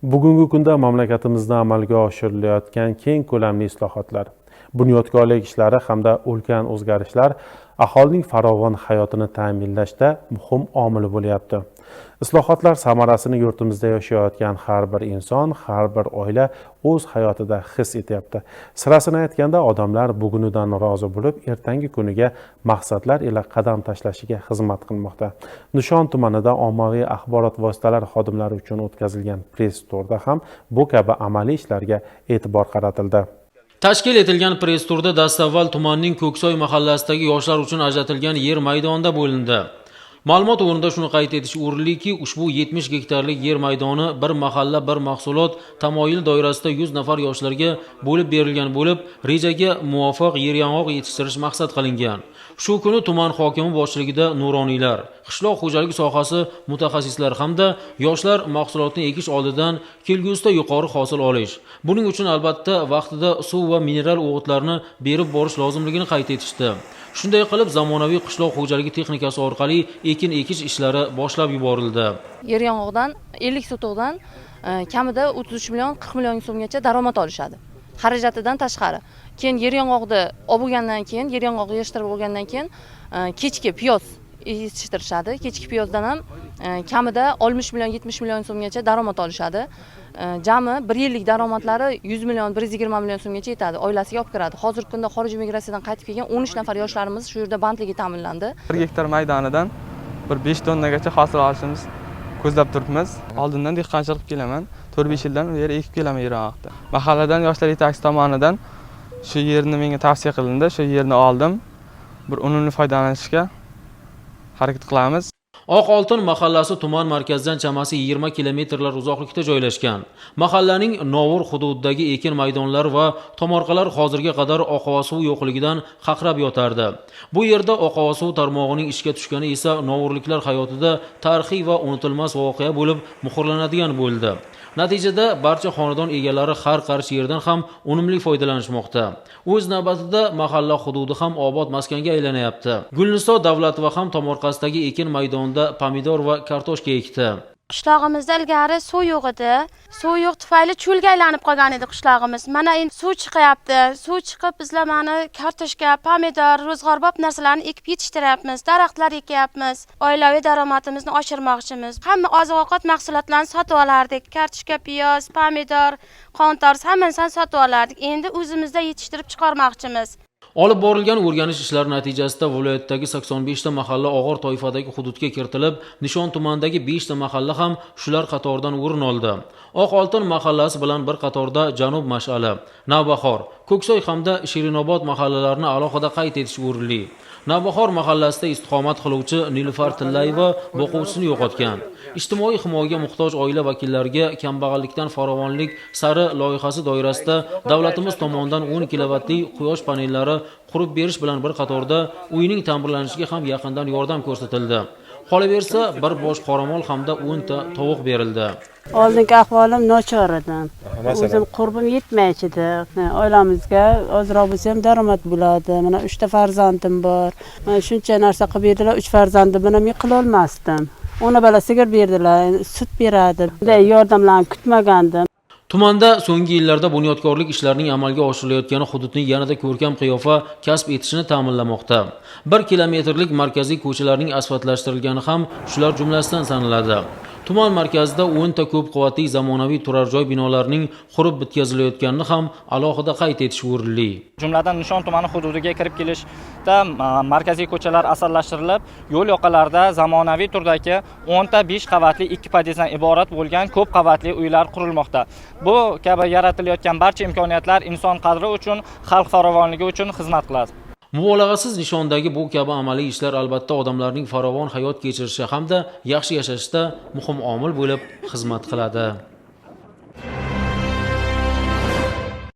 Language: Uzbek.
Bugungi kunda mamlakatimizda amalga oshirilayotgan keng ko'lamli islohotlar, bunyodkorlik ishlari hamda ulkan o'zgarishlar aholining farovon hayotini ta'minlashda muhim omil bo'lyapti. Islohotlar samarasini yurtimizda yashayotgan har bir inson, har bir oila o'z hayotida his etyapti. Sirasini aytganda, odamlar bugunidan rozi bo'lib, ertangi kuniga maqsadlar ila qadam tashlashiga xizmat qilmoqda. Nishon tumanida ommaviy axborot vositalari xodimlari uchun o'tkazilgan press turda ham bu kabi amaliy ishlarga e'tibor qaratildi. Tashkil etilgan press turda dastavval tumanning Ko'ksoy mahallasidagi yoshlar uchun ajratilgan yer maydonda bo'lindi. Ma'lumot o'rnida shuni qayd etish o'rinliki, ushbu 70 gektarlik yer maydoni bir mahalla bir mahsulot tamoyil doirasida 100 nafar yoshlarga bo'lib berilgan bo'lib, rejaga muvofiq yer yong'oq yetishtirish maqsad qilingan. Shu kuni tuman hokimi boshchiligida nuroniylar, qishloq xo'jaligi sohasi mutaxassislari hamda yoshlar mahsulotni ekish oldidan kelgusida yuqori hosil olish, buning uchun albatta vaqtida suv va mineral o'g'itlarni berib borish lozimligini qayd etishdi. Shunday qilib, zamonaviy qishloq xo'jaligi texnikasi orqali ekin ekish ishlari boshlab yuborildi. Yer yong'oqdan 50 sotuvdan kamida 33 million 40 million so'mgacha daromad olishadi. Xarajatidan tashqari. Keyin yer yong'oqni olib bo'lgandan keyin, yer yong'oqni yetishtirib bo'lgandan keyin kechki piyoz yetishtirishadi. Kechki piyozdan ham kamida 60 million 70 million so'mgacha daromad olishadi. Jami 1 yillik daromadlari 100 million 120 million so'mgacha yetadi. Oilasiga olib kiradi. Hozirgi kunda xorijiy migratsiyadan qaytib kelgan 13 nafar yoshlarimiz shu yerda bandligi ta'minlandi. 1 gektar maydonidan bir 5 tonnagacha hosil olishimiz ko'zlab turibmiz. Oldindan dehqonchilik qilib kelaman. 4-5 yildan u yer ekib kelaman Iroqda. Mahalladan yoshlar yetakchisi tomonidan shu yerni menga tavsiya qilindi. Shu yerni oldim. Bir unumli foydalanishga harakat qilamiz. Oq Oltin mahallasi tuman markazidan chamasi 20 kilometrlar uzoqlikda joylashgan. Mahallaning Novur hududidagi ekin maydonlari va tomorqalar hozirga qadar oqova suv yo'qligidan qaqrab yotardi. Bu yerda oqova suv tarmog'ining ishga tushgani esa novurliklar hayotida tarixiy va unutilmas voqea bo'lib muhrlanadigan bo'ldi. Natijada barcha xonadon egalari har qarshi yerdan ham unumli foydalanishmoqda. O'z navbatida mahalla hududi ham obod maskanga aylanyapti. Gulniso Davlatova ham tomorqasidagi ekin maydonida pomidor va kartoshka ekdi. Qishlog'imizda ilgari suv yo'q edi. Suv yo'q tufayli cho'lga aylanib qolgan edi qishlog'imiz. Mana endi suv chiqyapti. Suv chiqib bizlar mana kartoshka, pomidor, ro'zg'orbop narsalarni ekib yetishtiryapmiz. Daraxtlar ekyapmiz. Oilaviy daromadimizni oshirmoqchimiz. Hamma oziq-ovqat mahsulotlarini sotib olardik. Kartoshka, piyoz, pomidor, qontor hammasini sotib olardik. Endi o'zimizda yetishtirib chiqarmoqchimiz. Olib borilgan o'rganish ishlari natijasida viloyatdagi 85 ta mahalla og'ir toifadagi hududga kiritilib, Nishon tumanidagi 5 ta mahalla ham shular qatoridan o'rin oldi. Oq Oltin mahallasi bilan bir qatorda Janub Mash'ala, Navbahor, Ko'ksoy hamda Shirinobod mahallalarini alohida qayd etish o'rinli. Navbahor mahallasida istiqomat qiluvchi Nilufar Tillayeva boquvchisini yo'qotgan. Ijtimoiy himoyaga muhtoj oila vakillariga kambag'allikdan farovonlik sari loyihasi doirasida davlatimiz tomonidan 10 kilovatli quyosh panellari qurib berish bilan bir qatorda uyning ta'mirlanishiga ham yaqindan yordam ko'rsatildi. Qolaversa, bir bosh qoramol hamda 10 ta tovuq berildi. Oldingi ahvolim nochor edi. O'zim qurbim yetmaychidi. Oilamizga ozroq bo'lsa ham daromad bo'ladi. Mana 3 ta farzandim bor. Mana shuncha narsa qilib berdilar, 3 farzandim bilan men qila olmasdim. Ona bola sigir berdilar, sut beradi. Bunday yordamlarni kutmagandim. Tumanda so'nggi yillarda bunyodkorlik ishlarining amalga oshirilayotgani hududning yanada ko'rkam qiyofa kasb etishini ta'minlamoqda. 1 kilometrlik markaziy ko'chalarning asfaltlashtirilgani ham shular jumlasidan sanaladi. Tuman markazida 10 ta ko'p qavatli zamonaviy turar joy binolarining qurib bitkazilayotganini ham alohida qayd etish o'rinli. Jumladan Nishon tumani hududiga kirib kelishda markaziy ko'chalar asfaltlashtirilib, yo'l yoqalarida zamonaviy turdagi 10 ta 5 qavatli 2 podyezddan iborat bo'lgan ko'p qavatli uylar qurilmoqda. Bu kabi yaratilayotgan barcha imkoniyatlar inson qadri uchun, xalq farovonligi uchun xizmat qiladi. Mubolag'asiz Nishondagi bu kabi amaliy ishlar albatta odamlarning farovon hayot kechirishi hamda yaxshi yashashda muhim omil bo'lib xizmat qiladi.